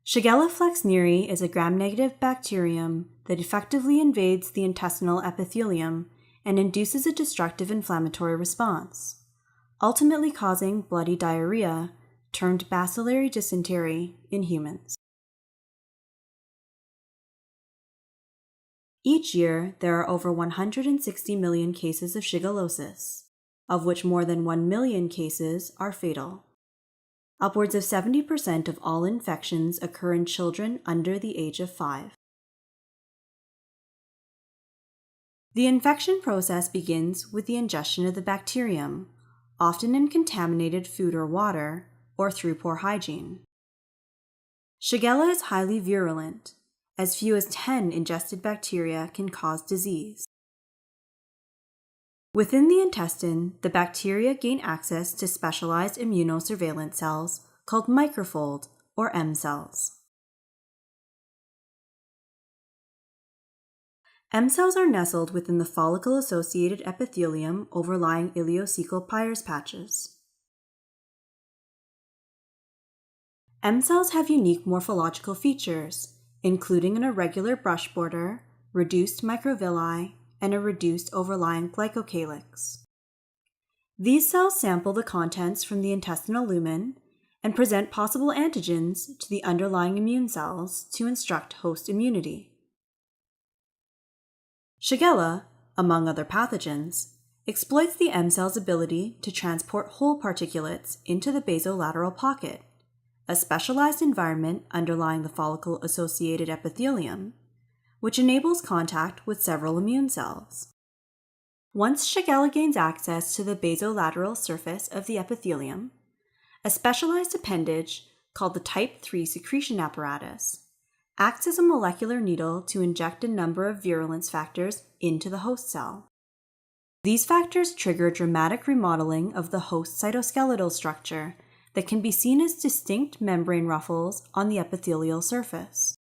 Shigella flexneri is a gram-negative bacterium that effectively invades the intestinal epithelium and induces a destructive inflammatory response, ultimately causing bloody diarrhea, termed bacillary dysentery, in humans. Each year, there are over 160 million cases of shigellosis, of which more than 1 million cases are fatal. Upwards of 70% of all infections occur in children under the age of 5. The infection process begins with the ingestion of the bacterium, often in contaminated food or water, or through poor hygiene. Shigella is highly virulent. As few as 10 ingested bacteria can cause disease. Within the intestine, the bacteria gain access to specialized immunosurveillance cells called microfold or M cells. M cells are nestled within the follicle-associated epithelium overlying ileocecal Peyer's patches. M cells have unique morphological features, including an irregular brush border, reduced microvilli, and a reduced overlying glycocalyx. These cells sample the contents from the intestinal lumen and present possible antigens to the underlying immune cells to instruct host immunity. Shigella, among other pathogens, exploits the M cell's ability to transport whole particulates into the basolateral pocket, a specialized environment underlying the follicle-associated epithelium, which enables contact with several immune cells. Once Shigella gains access to the basolateral surface of the epithelium, a specialized appendage called the type 3 secretion apparatus acts as a molecular needle to inject a number of virulence factors into the host cell. These factors trigger dramatic remodeling of the host cytoskeletal structure that can be seen as distinct membrane ruffles on the epithelial surface.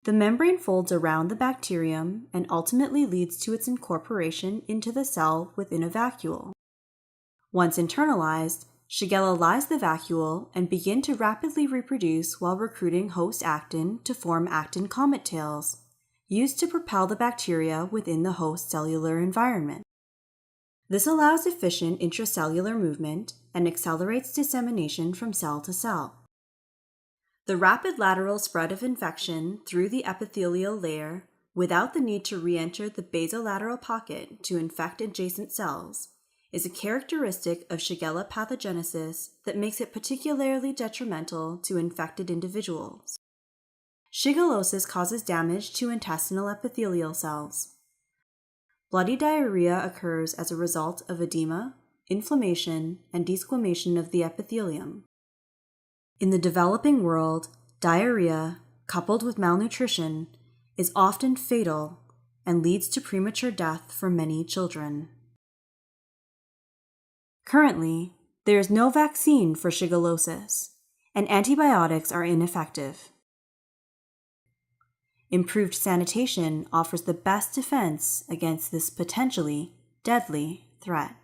The membrane folds around the bacterium and ultimately leads to its incorporation into the cell within a vacuole. Once internalized, Shigella lies the vacuole and begin to rapidly reproduce while recruiting host actin to form actin comet tails, used to propel the bacteria within the host cellular environment. This allows efficient intracellular movement and accelerates dissemination from cell to cell. The rapid lateral spread of infection through the epithelial layer without the need to re-enter the basolateral pocket to infect adjacent cells is a characteristic of Shigella pathogenesis that makes it particularly detrimental to infected individuals. Shigellosis causes damage to intestinal epithelial cells. Bloody diarrhea occurs as a result of edema, inflammation, and desquamation of the epithelium. In the developing world, diarrhea, coupled with malnutrition, is often fatal and leads to premature death for many children. Currently, there is no vaccine for shigellosis, and antibiotics are ineffective. Improved sanitation offers the best defense against this potentially deadly threat.